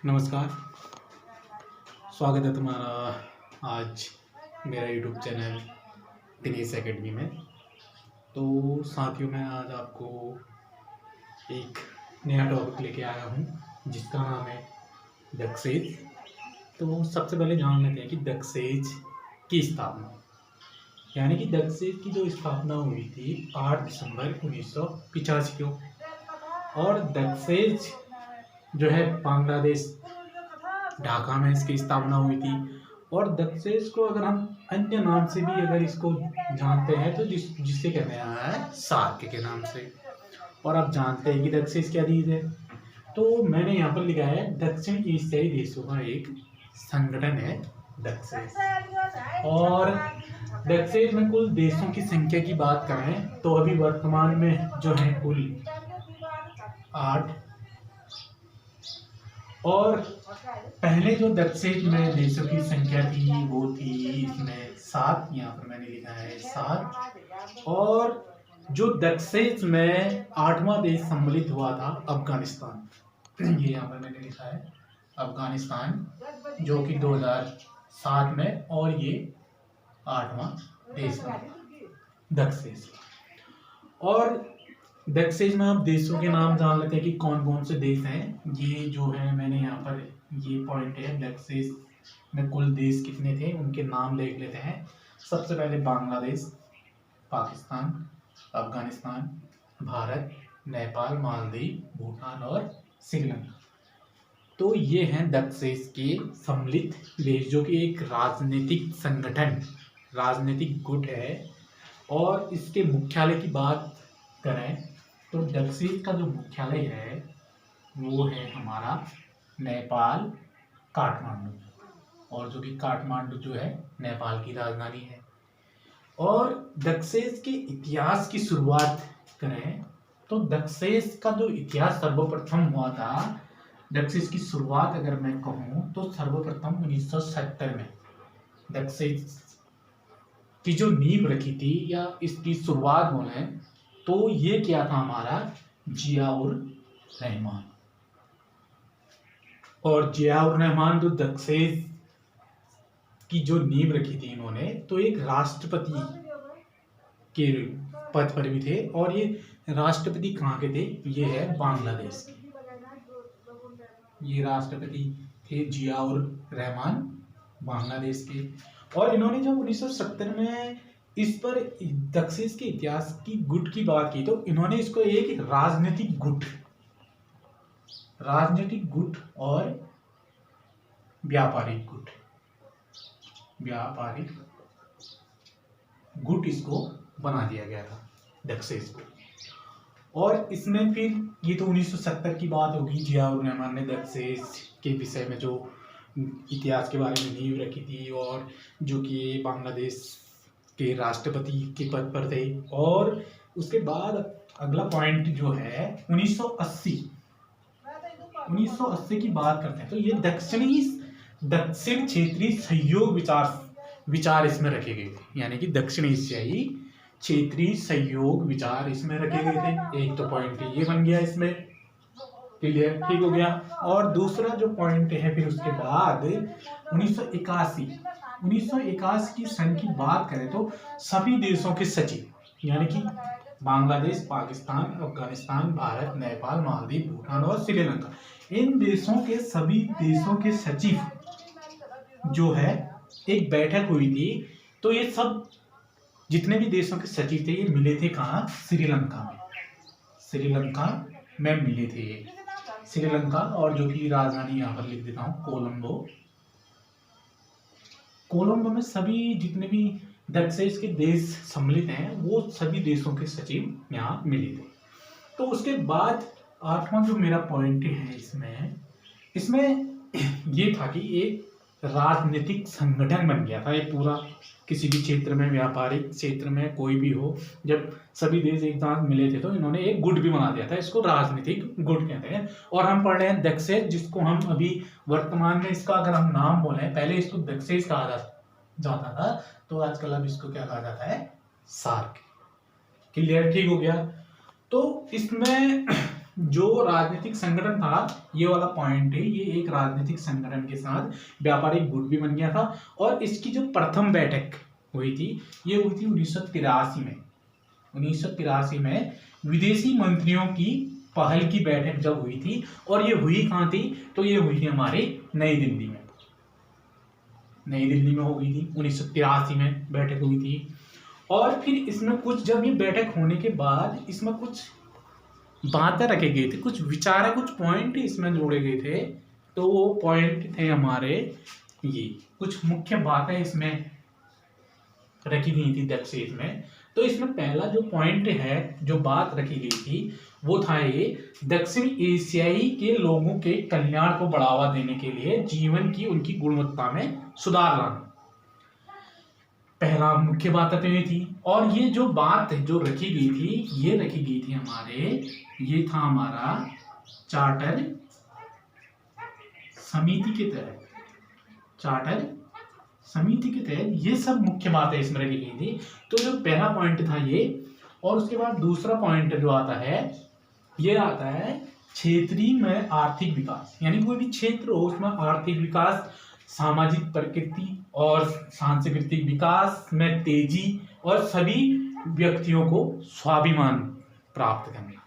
नमस्कार। स्वागत है तुम्हारा आज मेरा यूट्यूब चैनल दिनेश एकेडमी में। तो साथियों, मैं आज आपको एक नया टॉपिक लेके आया हूँ जिसका नाम है दक्षेज। तो सबसे पहले जान लेते हैं कि दक्षेज की स्थापना, यानी कि दक्षेज की जो स्थापना हुई थी 8 दिसंबर 1985 को। और दक्षेज जो है बांग्लादेश ढाका में इसकी स्थापना हुई थी। और दक्षेज को अगर हम अन्य नाम से भी अगर इसको जानते हैं तो जिसे कहते हैं सार्क के नाम से। और आप जानते हैं कि दक्षेज क्या चीज है। तो मैंने यहाँ पर लिखा है दक्षिण एशियाई देशों का एक संगठन है दक्षेज। और दक्षेज में कुल देशों की संख्या की बात करें तो अभी वर्तमान में जो है कुल 8। और पहले जो दक्षेज में देशों की संख्या थी वो थी इसमें 7, यहाँ पर मैंने लिखा है 7। और जो दक्षेज में 8वां देश सम्मिलित हुआ था अफगानिस्तान, ये यहाँ पर मैंने लिखा है अफगानिस्तान, जो कि 2007 में, और ये 8वां देश बना दक्षेज। और दक्षेज में आप देशों के नाम जान लेते हैं कि कौन कौन से देश हैं। ये जो है मैंने यहाँ पर ये पॉइंट है, दक्षेज में कुल देश कितने थे उनके नाम देख लेते हैं। सबसे पहले बांग्लादेश, पाकिस्तान, अफगानिस्तान, भारत, नेपाल, मालदीव, भूटान और श्रीलंका। तो ये हैं दक्षेज के सम्मिलित देश, जो कि एक राजनीतिक संगठन, राजनीतिक गुट है। और इसके मुख्यालय की बात करें तो दक्षेज का जो मुख्यालय है वो है हमारा नेपाल, काठमांडू, और जो कि काठमांडू जो है नेपाल की राजधानी है। और दक्षेज के इतिहास की शुरुआत करें तो दक्षेज का जो इतिहास सर्वप्रथम हुआ था, दक्षेज की शुरुआत अगर मैं कहूँ तो सर्वप्रथम 1970 में दक्षेज की जो नींव रखी थी या इसकी शुरुआत बोले तो ये क्या था हमारा जियाउर रहमान। और जियाउर रहमान जो दक्षेज की जो नींव रखी थी इन्होंने, तो एक राष्ट्रपति के पद पर भी थे। और ये राष्ट्रपति कहाँ के थे, ये है बांग्लादेश के। ये राष्ट्रपति थे जियाउर रहमान, बांग्लादेश के। और इन्होंने जब 1970 में इस पर दक्षेज के इतिहास की गुट की बात की तो इन्होंने इसको एक राजनीतिक गुट और व्यापारिक गुट इसको बना दिया गया था दक्षेज को। और इसमें फिर ये तो 1970 की बात होगी, जियाउर रहमान ने दक्षेज के विषय में जो इतिहास के बारे में नींव रखी थी, और जो कि बांग्लादेश के राष्ट्रपति के पद पर थे। और उसके बाद अगला पॉइंट जो है 1980 की बात करते हैं तो ये दक्षिण क्षेत्रीय सहयोग विचार इसमें रखे गए थे, यानी कि दक्षिण एशियाई क्षेत्रीय सहयोग विचार इसमें रखे गए थे। एक तो पॉइंट ये बन गया, इसमें क्लियर, ठीक हो गया। और दूसरा जो पॉइंट है फिर उसके बाद 1981 की सन की बात करें तो सभी देशों के सचिव, यानी कि बांग्लादेश, पाकिस्तान, अफगानिस्तान, भारत, नेपाल, मालदीव, भूटान और श्रीलंका, इन देशों के सभी देशों के सचिव जो है एक बैठक हुई थी। तो ये सब जितने भी देशों के सचिव थे ये मिले थे कहाँ, श्रीलंका में मिले थे श्रीलंका। और जो कि राजधानी यहाँ पर लिख देता हूँ, कोलंबो में सभी जितने भी दक्षेज के देश सम्मिलित हैं वो सभी देशों के सचिव यहाँ मिले थे। तो उसके बाद 8वां जो मेरा पॉइंट है इसमें ये था कि एक राजनीतिक संगठन बन गया था ये पूरा, किसी भी क्षेत्र में, व्यापारिक क्षेत्र में कोई भी हो, जब सभी देश एक साथ मिले थे तो इन्होंने एक गुट भी बना दिया था, इसको राजनीतिक गुट कहते हैं। और हम पढ़ रहे हैं दक्षेज, जिसको हम अभी वर्तमान में इसका अगर हम नाम बोले, पहले इसको दक्षेज कहा जाता था, तो आजकल अब इसको क्या कहा जाता है, सार्क। क्लियर, ठीक हो गया। तो इसमें जो राजनीतिक संगठन था, ये वाला पॉइंट है, ये एक राजनीतिक संगठन के साथ व्यापारिक गुट भी बन गया था। और इसकी जो प्रथम बैठक हुई थी, ये हुई थी 1983 में। 1983 में विदेशी मंत्रियों की पहल की बैठक जब हुई थी, और ये हुई कहाँ थी, तो ये हुई थी हमारे नई दिल्ली में। नई दिल्ली में हो गई थी, 1983 में बैठक हुई थी। और फिर इसमें कुछ, जब ये बैठक होने के बाद इसमें कुछ बातें रखे गए थे, कुछ विचार, कुछ पॉइंट इसमें जोड़े गए थे। तो वो पॉइंट थे हमारे, ये कुछ मुख्य बातें इसमें रखी गई थी दक्षेज में। तो इसमें पहला जो पॉइंट है, जो बात रखी गई थी, वो था ये दक्षिण एशियाई के लोगों के कल्याण को बढ़ावा देने के लिए जीवन की उनकी गुणवत्ता में सुधार लाना। पहला मुख्य बात तो ये थी। और ये जो बात जो रखी गई थी, ये रखी गई थी हमारे, ये था हमारा चार्टर समिति के तहत। चार्टर समिति के तहत ये सब मुख्य बातें इसमें रखी गई थी। तो जो पहला पॉइंट था ये, और उसके बाद दूसरा पॉइंट जो आता है, ये आता है क्षेत्रीय में आर्थिक विकास। यानी कोई भी क्षेत्र हो, उसमें आर्थिक विकास, सामाजिक प्रकृति और सांस्कृतिक विकास में तेजी, और सभी व्यक्तियों को स्वाभिमान प्राप्त करना।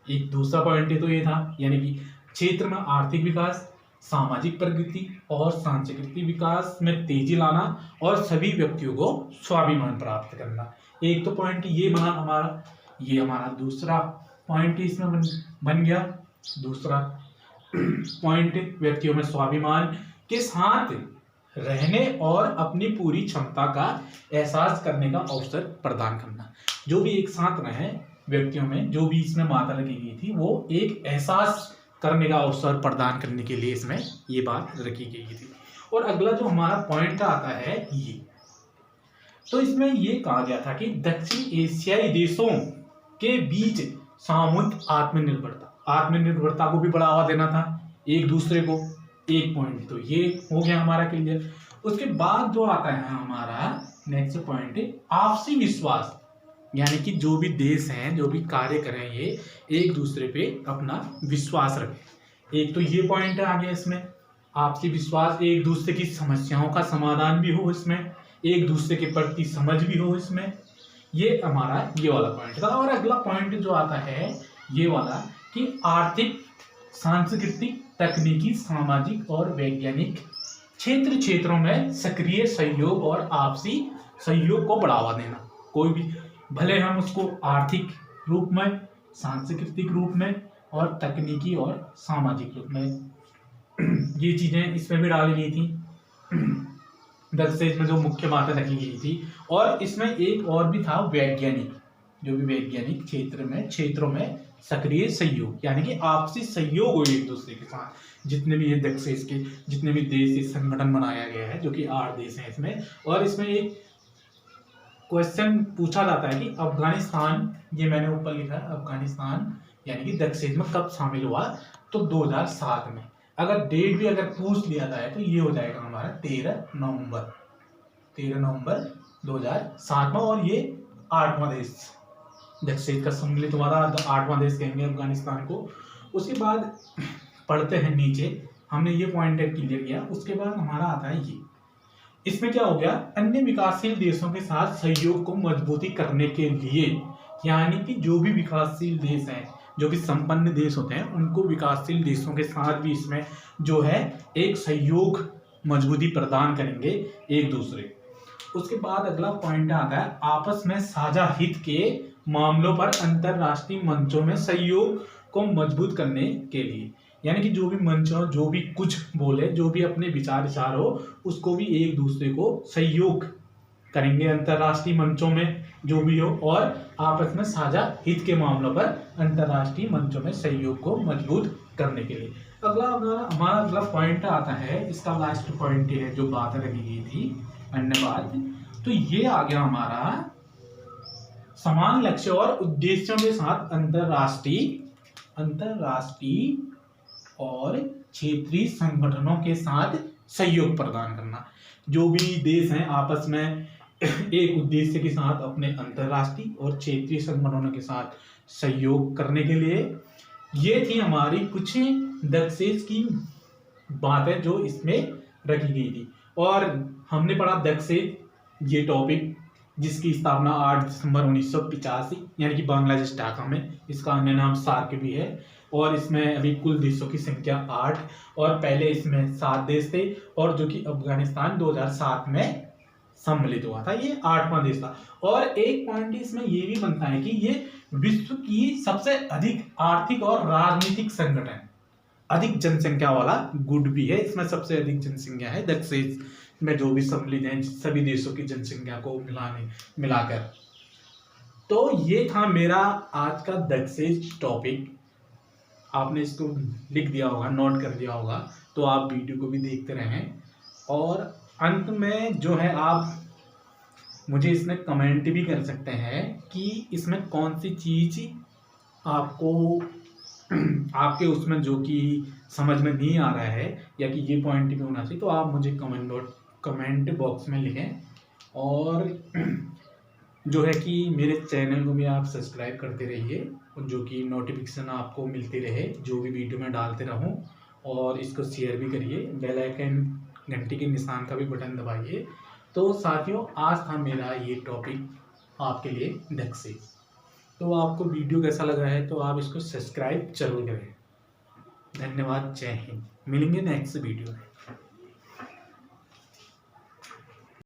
एक दूसरा पॉइंट तो ये था, यानी कि क्षेत्र में आर्थिक विकास, सामाजिक प्रगति और सांस्कृतिक विकास में तेजी लाना, और सभी व्यक्तियों को स्वाभिमान प्राप्त करना। एक तो पॉइंट ये बना हमारा, ये हमारा दूसरा पॉइंट इसमें बन गया। दूसरा पॉइंट व्यक्तियों में स्वाभिमान के साथ रहने और अपनी पूरी क्षमता का एहसास करने का अवसर प्रदान करना। जो भी एक साथ रहे व्यक्तियों में, जो भी इसमें मात्रा रखी गई थी, वो एक एहसास करने का अवसर प्रदान करने के लिए इसमें ये बात रखी गई थी। और अगला जो हमारा पॉइंट आता है ये, तो इसमें ये कहा गया था कि दक्षिण एशियाई देशों के बीच सामूहिक आत्मनिर्भरता को भी बढ़ावा देना था एक दूसरे को। एक पॉइंट तो ये हो गया हमारा क्लियर। उसके बाद जो आता है हमारा नेक्स्ट पॉइंट, आपसी विश्वास। यानी कि जो भी देश हैं, जो भी कार्य करें, ये एक दूसरे पे अपना विश्वास रखें। एक तो ये पॉइंट आ गया इसमें, आपसी विश्वास, एक दूसरे की समस्याओं का समाधान भी हो इसमें, एक दूसरे के प्रति समझ भी हो इसमें। ये हमारा ये वाला पॉइंट था। और अगला पॉइंट जो आता है ये वाला, कि आर्थिक, सांस्कृतिक, तकनीकी, सामाजिक और वैज्ञानिक क्षेत्रों में सक्रिय सहयोग और आपसी सहयोग को बढ़ावा देना। कोई भी, भले हम उसको आर्थिक रूप में, सांस्कृतिक रूप में और तकनीकी और सामाजिक रूप में, ये चीजें इसमें भी डाली गई थी दक्षेज में, जो मुख्य बातें रखी गई थी। और इसमें एक और भी था वैज्ञानिक, जो भी वैज्ञानिक क्षेत्रों में सक्रिय सहयोग, यानी कि आपसी सहयोग हो एक दूसरे के साथ। जितने भी ये दक्षेज के जितने भी देश, इस संगठन बनाया गया है, जो कि 8 देश हैं इसमें। और इसमें एक क्वेश्चन पूछा जाता है कि अफगानिस्तान, ये मैंने ऊपर लिखा है अफगानिस्तान, यानी कि दक्षेज में कब शामिल हुआ, तो 2007 में। अगर डेट भी अगर पूछ लिया जाए तो ये हो जाएगा हमारा 13 नवंबर 2007 में। और ये 8वां देश दक्षेज का सम्मिलित हुआ था, 8वां देश कहेंगे अफगानिस्तान को। उसके बाद पढ़ते हैं नीचे, हमने ये पॉइंट क्लियर किया। उसके बाद हमारा आता है ये, इसमें क्या हो गया, अन्य विकासशील देशों के साथ सहयोग को मजबूती करने के लिए, यानी कि जो भी विकासशील देश हैं, जो कि संपन्न देश होते हैं, उनको विकासशील देशों के साथ भी इसमें जो है एक सहयोग मजबूती प्रदान करेंगे एक दूसरे। उसके बाद अगला पॉइंट आता है आपस में साझा हित के मामलों पर अंतरराष्ट्रीय मंचों में सहयोग को मजबूत करने के लिए, यानी कि जो भी मंच हो, जो भी कुछ बोले, जो भी अपने विचार हो, उसको भी एक दूसरे को सहयोग करेंगे अंतरराष्ट्रीय मंचों में जो भी हो, और आपस में साझा हित के मामलों पर अंतरराष्ट्रीय मंचों में सहयोग को मजबूत करने के लिए। अगला हमारा अगला पॉइंट आता है, इसका लास्ट पॉइंट है जो बात रखी गई थी अन्य बात, तो ये आ गया हमारा समान लक्ष्य और उद्देश्यों के साथ अंतरराष्ट्रीय और क्षेत्रीय संगठनों के साथ सहयोग प्रदान करना। जो भी देश हैं आपस में एक उद्देश्य के साथ अपने अंतरराष्ट्रीय और क्षेत्रीय संगठनों के साथ सहयोग करने के लिए ये थी हमारी कुछ दक्षेज की बातें जो इसमें रखी गई थी। और हमने पढ़ा दक्षेज ये टॉपिक, जिसकी स्थापना 8 दिसंबर 1985 यानी कि बांग्लादेश ढाका में, इसका अन्य नाम सार्क भी है। और इसमें अभी कुल देशों की संख्या 8, और पहले इसमें 7 देश थे, और जो कि अफगानिस्तान 2007 में सम्मिलित हुआ था, ये 8वां देश था। और एक पॉइंट इसमें ये भी बनता है कि ये विश्व की सबसे अधिक आर्थिक और राजनीतिक संगठन, अधिक जनसंख्या वाला गुट भी है। इसमें सबसे अधिक जनसंख्या है दक्षेज में जो भी सम्मिलित हैं सभी देशों की जनसंख्या को मिलाकर। तो ये था मेरा आज का दक्षेज टॉपिक। आपने इसको लिख दिया होगा, नोट कर दिया होगा, तो आप वीडियो को भी देखते रहें। और अंत में जो है आप मुझे इसमें कमेंट भी कर सकते हैं कि इसमें कौन सी चीज आपको आपके उसमें जो कि समझ में नहीं आ रहा है, या कि ये पॉइंट भी होना चाहिए, तो आप मुझे कमेंट बॉक्स में लिखें। और जो है कि मेरे चैनल को भी आप सब्सक्राइब करते रहिए, जो कि नोटिफिकेशन आपको मिलती रहे जो भी वीडियो में डालते रहूं। और इसको शेयर भी करिए, बेल आइकन घंटी के निशान का भी बटन दबाइए। तो साथियों, आज था मेरा ये टॉपिक आपके लिए दक्षेज। तो आपको वीडियो कैसा लग रहा है तो आप इसको सब्सक्राइब जरूर करें। धन्यवाद, जय हिंद। मिलेंगे नेक्स्ट वीडियो में।